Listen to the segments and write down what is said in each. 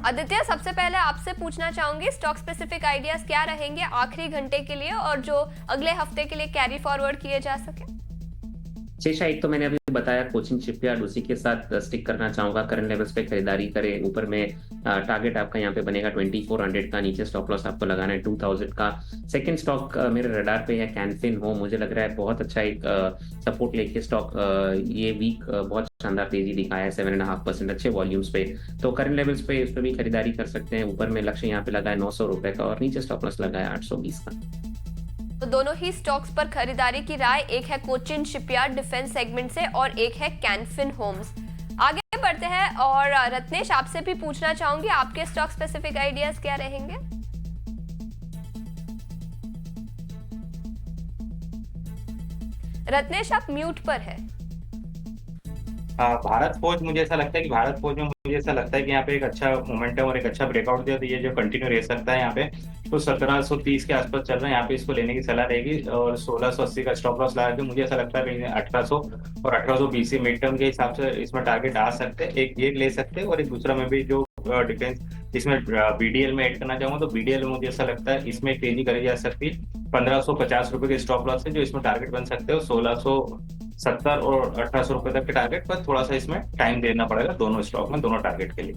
आदित्य, सबसे पहले आपसे पूछना चाहूंगी स्टॉक स्पेसिफिक आइडियाज क्या रहेंगे आखिरी घंटे के लिए और जो अगले हफ्ते के लिए कैरी फॉरवर्ड किए जा सके। शेषा, एक तो मैंने अभी बताया कोचिन शिपयार्ड, उसी के साथ स्टिक करना चाहूंगा। करंट लेवल्स पे खरीदारी करें। ऊपर में टारगेट आपका यहाँ पे बनेगा 2400 का, नीचे स्टॉप लॉस आपको लगाना है 2000 का। सेकंड स्टॉक मेरे रडार पे है कैनफिन हो। मुझे लग रहा है बहुत अच्छा एक सपोर्ट लेके स्टॉक ये वीक बहुत शानदार तेजी दिखाया है, 7.5% अच्छे वॉल्यूम्स पे। तो करंट लेवल्स पे इस पे भी खरीदारी कर सकते हैं। ऊपर में लक्ष्य यहाँ पे लगा है 900 रुपए का और नीचे स्टॉप लॉस लगा है 820 का। तो दोनों ही स्टॉक्स पर खरीदारी की राय, एक है कोचिन शिपयार्ड डिफेंस सेगमेंट से और एक है कैनफिन होम्स। आगे बढ़ते हैं और रत्नेश, आपसे भी पूछना चाहूंगी आपके स्टॉक स्पेसिफिक आइडियाज क्या रहेंगे। रत्नेश, आप म्यूट पर है। भारत फोर्ज, मुझे ऐसा लगता है कि भारत फोर्ज में मुझे ऐसा लगता है कि यहाँ पे एक अच्छा मोमेंटम और एक अच्छा ब्रेकआउट दिया, तो ये जो कंटिन्यू रह सकता है यहाँ पे। तो 1730 के आसपास चल रहा है, यहाँ पे इसको लेने की सलाह रहेगी और 1680 का स्टॉप लॉस लगा के मुझे ऐसा लगता है कि 1800 और 1820 मिड टर्म के हिसाब से इसमें टारगेट आ सकते हैं। एक ये ले सकते हैं और एक दूसरा में भी जो डिफेंस, इसमें बीडीएल में ऐड करना चाहूंगा तो बीडीएल में मुझे ऐसा लगता है इसमें तेजी करी जा सकती है। 1550 रुपए के स्टॉप लॉस है जो इसमें टारगेट बन सकते हो। 1670 और 1800 रुपए तक के टारगेट पर थोड़ा सा इसमें टाइम देना पड़ेगा दोनों स्टॉक में, दोनों टारगेट के लिए।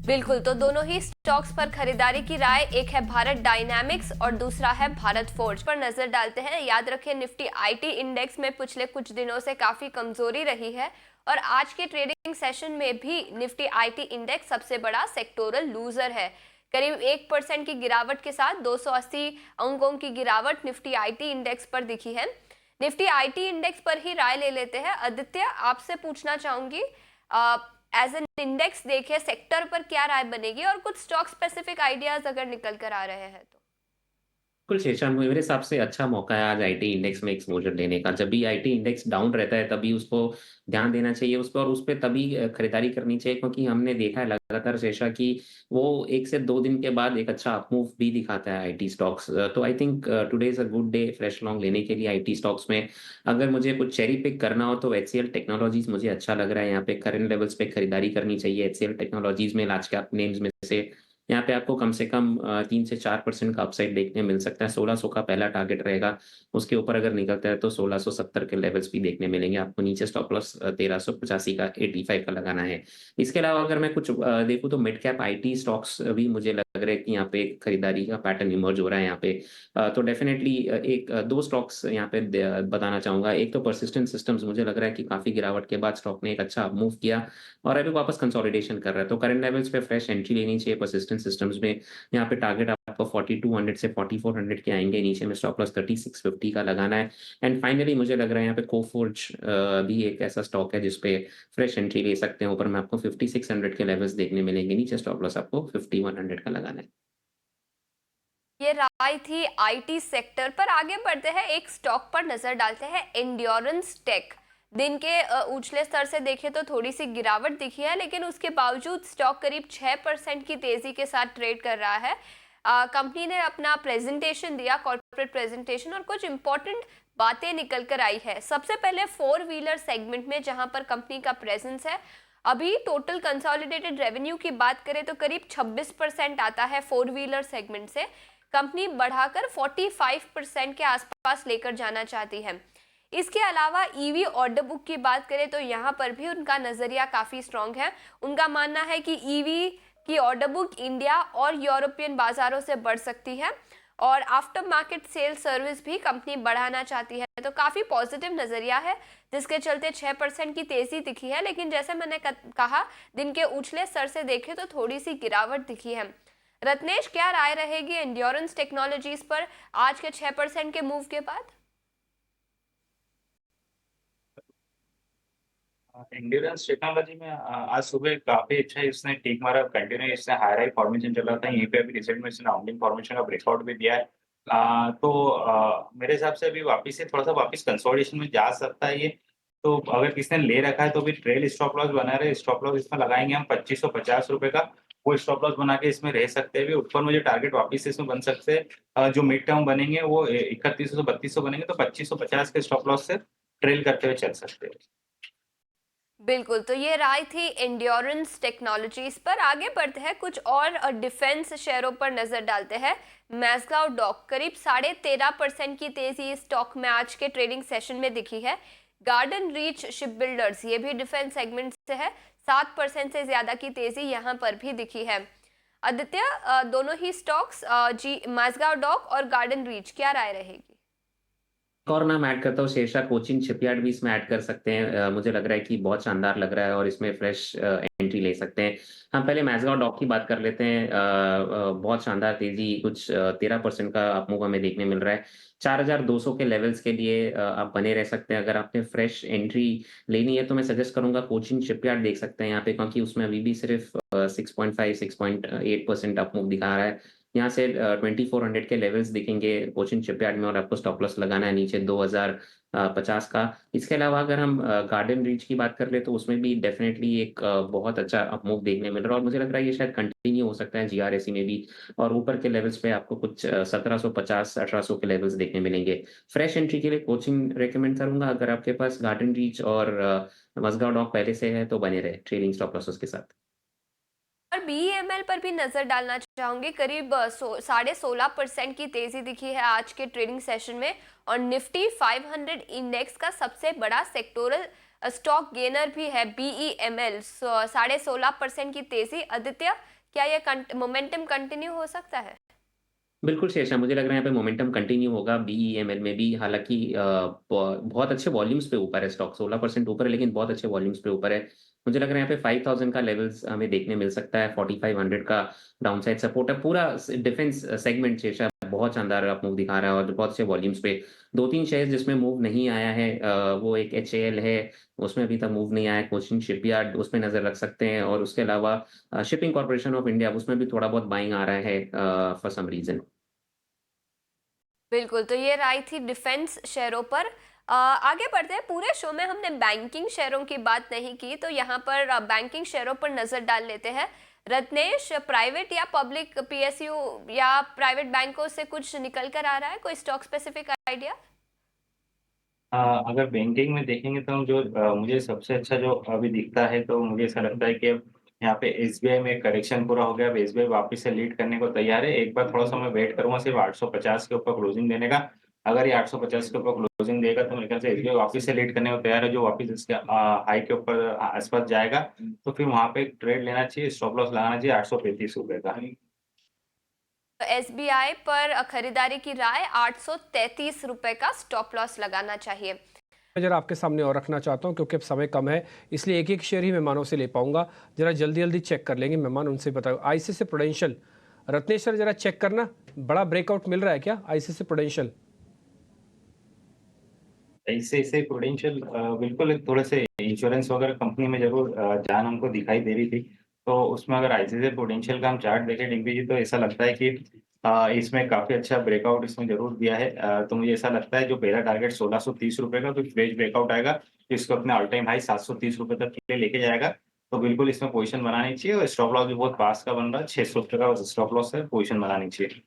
बिल्कुल, तो दोनों ही स्टॉक्स पर खरीदारी की राय, एक है भारत डायनामिक्स और दूसरा है भारत फोर्ज। पर नजर डालते हैं। याद रखें, निफ्टी आईटी इंडेक्स में पिछले कुछ दिनों से काफी कमजोरी रही है और आज के ट्रेडिंग सेशन में भी निफ्टी आईटी इंडेक्स सबसे बड़ा सेक्टोरल लूजर है। करीब 1% की गिरावट के साथ 280 अंकों की गिरावट निफ्टी आईटी इंडेक्स पर दिखी है। निफ्टी आईटी इंडेक्स पर ही राय ले लेते हैं। आदित्य, आपसे पूछना चाहूंगी एज एन इंडेक्स देखे सेक्टर पर क्या राय बनेगी और कुछ स्टॉक स्पेसिफिक आइडियाज अगर निकल कर आ रहे हैं तो। बिल्कुल शेषा, मेरे हिसाब से अच्छा मौका है आज आईटी इंडेक्स में एक्सपोजर लेने का। जब भी आईटी इंडेक्स डाउन रहता है तभी उसको ध्यान देना चाहिए उस पर, और उस पर तभी खरीदारी करनी चाहिए, क्योंकि हमने देखा है लगातार शेषा कि वो 1 से 2 दिन के बाद एक अच्छा अपमूव भी दिखाता है आईटी स्टॉक्स। तो I think today is a good day fresh long लेने के लिए आईटी स्टॉक्स में। अगर मुझे कुछ चेरी पिक करना हो तो एचसीएल टेक्नोलॉजीज मुझे अच्छा लग रहा है। यहाँ पे करंट लेवल्स पे खरीदारी करनी चाहिए एचसीएल टेक्नोलॉजीज में। लार्ज कैप नेम्स में से यहाँ पे आपको कम से कम 3 से 4% का अपसाइड देखने मिल सकता है। 1600 का पहला टारगेट रहेगा। उसके ऊपर अगर निकलता है तो 1670 के लेवल्स भी देखने मिलेंगे आपको। नीचे स्टॉप लॉस 1385 का 85 का लगाना है। इसके अलावा अगर मैं कुछ देखूँ तो मिड कैप आईटी स्टॉक्स भी मुझे लग रहा है कि यहाँ पे खरीदारी का पैटर्न इमर्ज हो रहा है यहाँ पे। तो डेफिनेटली एक दो स्टॉक्स यहाँ पे बताना चाहूंगा। एक तो परसिस्टेंट सिस्टम्स, मुझे लग रहा है कि काफी गिरावट के बाद स्टॉक ने एक अच्छा मूव किया और अभी वापस कंसोलिडेशन कर रहा है। तो करंट लेवल्स पे फ्रेश एंट्री लेनी चाहिए परसिस्टेंट सिस्टम्स में। यहाँ पे टारगेट आपको 4200 से 4400 के आएंगे। नीचे में स्टॉप लॉस 3650 का लगाना है। एंड फाइनली मुझे लग रहा है यहाँ पे कोफोर्ज भी एक ऐसा स्टॉक है जिसपे फ्रेश एंट्री ले सकते हैं। ऊपर में आपको 5600 के लेवल्स देखने मिलेंगे। नीचे स्टॉप लॉस आपको 5100 का लगाना है। ये राय थी आईटी सेक्टर पर। आगे बढ़ते हैं, एक स्टॉक पर नजर डालते हैं, एंड्योरेंस टेक। दिन के उछले स्तर से देखें तो थोड़ी सी गिरावट दिखी है, लेकिन उसके बावजूद स्टॉक करीब 6% की तेजी के साथ ट्रेड कर रहा है। कंपनी ने अपना प्रेजेंटेशन दिया, कॉर्पोरेट प्रेजेंटेशन, और कुछ इंपॉर्टेंट बातें निकल कर आई है। सबसे पहले 4 व्हीलर सेगमेंट में जहां पर कंपनी का प्रेजेंस है, अभी टोटल कंसोलिडेटेड रेवेन्यू की बात करें तो करीब 26% आता है 4 व्हीलर सेगमेंट से। कंपनी बढ़ाकर 45% के आसपास लेकर जाना चाहती है। इसके अलावा ईवी ऑर्डर बुक की बात करें तो यहाँ पर भी उनका नजरिया काफी स्ट्रांग है। उनका मानना है कि ईवी की ऑर्डर बुक इंडिया और यूरोपियन बाजारों से बढ़ सकती है और आफ्टर मार्केट सेल सर्विस भी कंपनी बढ़ाना चाहती है। तो काफी पॉजिटिव नजरिया है, जिसके चलते 6% की तेजी दिखी है। लेकिन जैसे मैंने कहा, दिन के उछले स्तर से देखें तो थोड़ी सी गिरावट दिखी है। रत्नेश, क्या राय रहेगी एंड्योरेंस टेक्नोलॉजीज पर आज के 6% के मूव के बाद? एंड्योरेंस टेक्नोलॉजी में आज सुबह काफी अच्छा इसने टेक मारा, कंटिन्यू इसने हाई राइट फॉर्मेशन चल रहा था। यहीं पे अभी रिसेंट में इसने राउंडिंग फॉर्मेशन का ब्रेकआउट भी दिया है। मेरे हिसाब से अभी वापस से थोड़ा सा वापस कंसोलिडेशन में जा सकता है ये। तो अगर किसने ले रखा है तो भी ट्रेल स्टॉप लॉस बना रहे। स्टॉप लॉस इसमें लगाएंगे हम 2550 रुपए का। वो स्टॉप लॉस बना के इसमें रह सकते हैं। भी ऊपर मुझे टारगेट वापस से इसमें बन सकते हैं। जो मिड टर्म बनेंगे वो 3100 3200 बनेंगे, तो 2550 के स्टॉप लॉस से ट्रेल करते हुए चल सकते हैं। बिल्कुल, तो ये राय थी एंड्योरेंस टेक्नोलॉजीज पर। आगे बढ़ते हैं, कुछ और डिफेंस शेयरों पर नजर डालते हैं। मैज़गांव डॉक करीब 13.5% की तेजी इस स्टॉक में आज के ट्रेडिंग सेशन में दिखी है। गार्डन रीच शिप बिल्डर्स, ये भी डिफेंस सेगमेंट से है, 7% से ज्यादा की तेजी यहाँ पर भी दिखी है। आदित्य, दोनों ही स्टॉक्स, जी मैज़गांव डॉक और गार्डन रीच, क्या राय रहेगी? एक और नाम ऐड करता हूँ, शेरशाह कोचिन शिपयार्ड भी इसमें ऐड कर सकते हैं। मुझे लग रहा है कि बहुत शानदार लग रहा है और इसमें फ्रेश एंट्री ले सकते हैं। हम पहले मैज़गांव डॉक की बात कर लेते हैं। बहुत शानदार तेजी, कुछ 13% का अपमूव हमें देखने मिल रहा है। 4,200 के लेवल्स के लिए आप बने रह सकते हैं। अगर आपने फ्रेश एंट्री लेनी है तो मैं सजेस्ट करूंगा कोचिन शिपयार्ड देख सकते हैं यहाँ पे, क्योंकि उसमें अभी भी सिर्फ 6.5 6.8% अपमूव दिखा रहा है। यहाँ से 2400 के लेवल्स दिखेंगे कोचिन शिपयार्ड में और आपको स्टॉप लॉस लगाना है नीचे 2050 का। इसके अलावा अगर हम गार्डन रीच की बात कर ले तो उसमें भी डेफिनेटली एक बहुत अच्छा अपमूव देखने मिल रहा है और मुझे लग रहा है ये शायद कंटिन्यू हो सकता है जीआरएसई में भी। और ऊपर के लेवल्स पे आपको कुछ 1750 1800 के लेवल्स देखने मिलेंगे। फ्रेश एंट्री के लिए कोचिंग रेकमेंड करूंगा। अगर आपके पास गार्डन रीच और मजगांव डॉक पहले से है तो बने रहे ट्रेडिंग स्टॉप लॉसेस के साथ। और बीईएमएल पर भी नजर डालना चाहूंगी। करीब 16.5% की तेजी दिखी है आज के ट्रेडिंग सेशन में और निफ्टी 500 इंडेक्स का सबसे बड़ा सेक्टोरल स्टॉक गेनर भी है बीईएमएल। 16.5% की तेजी। आदित्य, क्या यह मोमेंटम कंटिन्यू हो सकता है? बिल्कुल शेषा, मुझे लग रहा है यहाँ पे मोमेंटम कंटिन्यू होगा बीईएमएल में भी। हालांकि बहुत अच्छे वॉल्यूम्स पे ऊपर है स्टॉक, 16% ऊपर है लेकिन बहुत अच्छे वॉल्यूम्स पे ऊपर है। मुझे लग रहा है यहाँ पे 5000 का लेवल्स हमें देखने मिल सकता है। 4500 का डाउन साइड सपोर्ट है। पूरा डिफेंस सेगमेंट शेषा बहुत शानदार आप मूव दिखा रहा है और बहुत अच्छे वॉल्यूम्स पे। दो तीन शेयर जिसमें मूव नहीं आया है, वो एक एचएएल है, उसमें अभी तक मूव नहीं आया है। कोचिन शिपयार्ड, उसमें नजर रख सकते हैं। और उसके अलावा शिपिंग कॉर्पोरेशन ऑफ इंडिया, उसमें भी थोड़ा बहुत बाइंग आ रहा है फॉर सम रीजन। बिल्कुल, तो ये राय थी डिफेंस शेयरों पर। आगे बढ़ते हैं। पूरे शो में हमने बैंकिंग शेयरों की बात नहीं की, तो यहाँ पर बैंकिंग शेयरों पर नजर डाल लेते हैं। रत्नेश, प्राइवेट या पब्लिक पीएसयू या प्राइवेट बैंकों से कुछ निकल कर आ रहा है? कोई स्टॉक स्पेसिफिक आइडिया? अगर बैंकिंग में देखेंगे तो हम जो मुझे सबसे अच्छा जो अभी दिखता है तो मुझे ऐसा लगता है कि अब यहाँ पे एसबीआई में करेक्शन पूरा हो गया। अब एसबीआई वापस से लीड करने को तैयार है। एक बार थोड़ा-सा मैं वेट करूँगा सिर्फ 850 के ऊपर क्लोजिंग देने का। अगर ये 850 के ऊपर क्लोजिंग देगा तो मेरे ख्याल से एसबीआई वापस से लीड करने को तैयार है। जो वापस इसके हाई के ऊपर आस-पास जाएगा तो फिर वहाँ पे एक ट्रेड लेना चाहिए, स्टॉप लॉस लगाना चाहिए ₹835 का। तो एसबीआई पर खरीदारी की राय, ₹833 का स्टॉप लॉस लगाना चाहिए। मैं जरा आपके सामने और रखना चाहता हूं क्योंकि अब समय कम है, इसलिए एक एक शेयर ही मेहमानों से ले पाऊंगा। जरा जल्दी जल्दी चेक कर लेंगे मेहमान, उनसे बताओ। आईसीआईसीआई प्रूडेंशियल, रत्नेश सर जरा चेक करना, बड़ा ब्रेकआउट मिल रहा है क्या आईसीआईसीआई प्रूडेंशियल? ऐसे प्रूडेंशियल बिल्कुल थोड़े से इंश्योरेंस वगैरह कंपनी में ज़रूर जान हमको दिखाई दे रही थी। तो उसमें अगर आईसीआईसीआई प्रूडेंशियल का हम चार्ट देखें डिम्पी जी, तो ऐसा लगता है कि इसमें काफ़ी अच्छा ब्रेकआउट इसमें ज़रूर दिया है। तो मुझे ऐसा लगता है जो पहला टारगेट ₹1630 का, तो फ्रेश ब्रेकआउट आएगा तो इसको अपने ऑल टाइम हाई ₹730 तक के लिए लेके जाएगा। तो बिल्कुल इसमें पोज़ीशन बनानी चाहिए और स्टॉप लॉस भी बहुत पास का बन रहा है। ₹600 का स्टॉप लॉस है, पोज़ीशन बनानी चाहिए।